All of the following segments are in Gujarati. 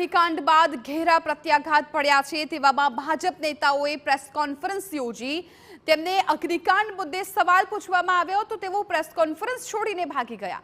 અગ્નિકાંડ બાદ ઘેરા પ્રત્યાઘાત પડ્યા છે તેવામાં ભાજપ નેતાઓએ પ્રેસ કોન્ફરન્સ યોજી તેમને અગ્નિકાંડ મુદ્દે સવાલ પૂછવામાં આવ્યો તો તેઓ પ્રેસ કોન્ફરન્સ છોડીને ભાગી ગયા।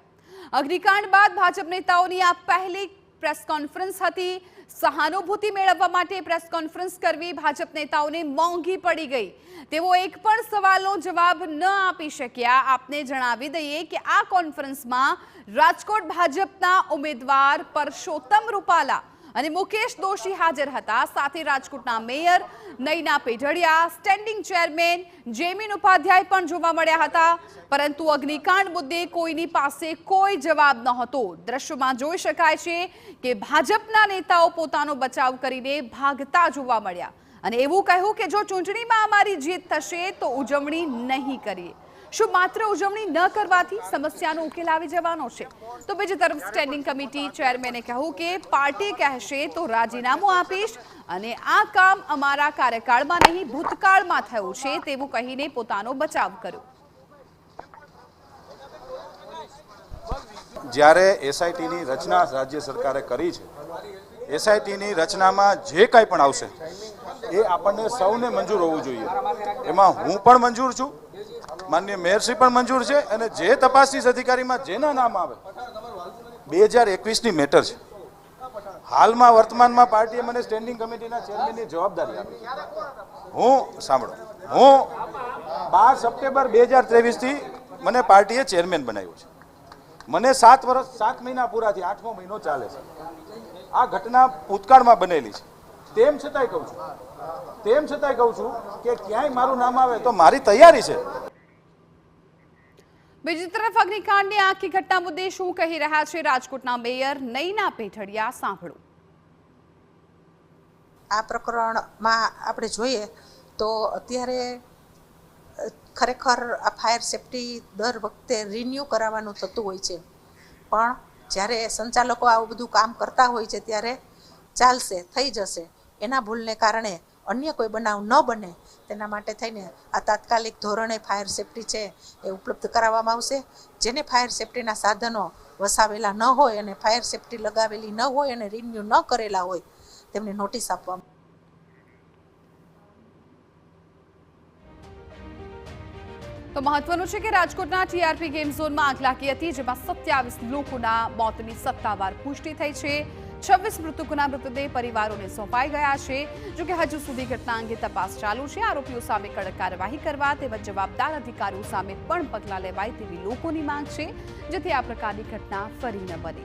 અગ્નિકાંડ બાદ ભાજપ નેતાઓની આ પહેલી પ્રેસ કોન્ફરન્સ હતી। સહાનુભૂતિ મેળવવા માટે પ્રેસ કોન્ફરન્સ કરવી ભાજપ નેતાઓને મોંઘી પડી ગઈ। તેઓ એક પણ સવાલનો જવાબ ન આપી શક્યા। આપને જણાવી દઈએ કે આ કોન્ફરન્સમાં રાજકોટ ભાજપના ઉમેદવાર પરસોત્તમ રૂપાલા અને મુકેશ દોશી હાજર હતા। સાથે રાજકોટના mayor Nayana Pedhadiya, standing chairman Jemin Upadhyay પણ જોવા મળ્યા હતા। પરંતુ અગ્નિકાંડ મુદ્દે કોઈની પાસે કોઈ જવાબ નહોતો। દ્રશ્યોમાં જોઈ શકાય છે કે ભાજપના નેતાઓ પોતાનો બચાવ કરીને ભાગતા જોવા મળ્યા અને એવું કહ્યું કે જો ચૂંટણીમાં અમારી જીત થશે તો ઉજવણી નહીં કરીએ। શું માત્ર ઉજવણી ન કરવાથી સમસ્યાનો ઉકેલ આવી જવાનો છે? તો બીજી તરફ સ્ટેન્ડિંગ કમિટી ચેરમેને કહ્યું કે પાર્ટી કહેશે તો રાજીનામું આપીશ અને આ કામ અમારા કાર્યકાળમાં નહીં ભૂતકાળમાં થયું છે તેવું કહીને પોતાનો બચાવ કર્યો। જ્યારે એસઆઈટીની રચના રાજ્ય સરકારે કરી છે, એસઆઈટીની રચનામાં જે કંઈ પણ આવશે એ આપણને સૌને મંજૂર હોવું જોઈએ। એમાં હું પણ મંજૂર છું, માનનીય મેયરશ્રી પણ મંજૂર છે અને જે તપાસનીશ અધિકારીમાં જેના નામ આવે 2021ની મેટર છે। હાલમાં વર્તમાનમાં પાર્ટીએ મને સ્ટેન્ડિંગ કમિટીના ચેરમેનની જવાબદારી આપી। હું 12 સપ્ટેમ્બર 2023થી મને પાર્ટીએ ચેરમેન બનાવ્યો છે। મને 7 વર્ષ 7 મહિના પૂરા થયા, 8મો મહિનો ચાલે છે। આ ઘટના ભૂતકાળમાં બનેલી છે। તેમ છતાંય કહું છું કે ક્યાંય મારું નામ આવે તો મારી તૈયારી છે। બીજી તરફ અગ્નિકાંડની આખી ઘટના મુદ્દે શું કહી રહ્યા છે રાજકોટના મેયર નયના પેઢડિયા, સાંભળો। આ પ્રકરણમાં આપણે જોઈએ તો અત્યારે ખરેખર આ ફાયર સેફટી દર વખતે રિન્યૂ કરાવવાનું થતું હોય છે, પણ જ્યારે સંચાલકો આવું બધું કામ કરતા હોય છે ત્યારે ચાલશે, થઈ જશે, એના ભૂલને કારણે અન્ય કોઈ બનાવ ન બને તેના માટે થઈને આ તાત્કાલિક ધોરણે ફાયર સેફટી છે એ ઉપલબ્ધ કરાવવામાં આવશે। જેને ફાયર સેફટીના સાધનો વસાવેલા ન હોય અને ફાયર સેફટી લગાવેલી ન હોય અને રિન્યૂ ન કરેલા હોય તેમને નોટિસ આપવામાં। તો મહત્વનું છે કે રાજકોટના ટીઆરપી ગેમ ઝોનમાં આગ લાગી હતી, જેમાં 27 લોકોના મોતની સત્તાવાર પુષ્ટિ થઈ છે। 26 મૃતકોના મૃતદેહ પરિવારોને સોંપાઈ ગયા છે। જોકે હજુ સુધી ઘટના અંગે તપાસ ચાલુ છે। આરોપીઓ સામે કડક કાર્યવાહી કરવા તેમજ જવાબદાર અધિકારીઓ સામે પણ પગલાં લેવાય તેવી લોકોની માંગ છે, જેથી આ પ્રકારની ઘટના ફરી ન બને।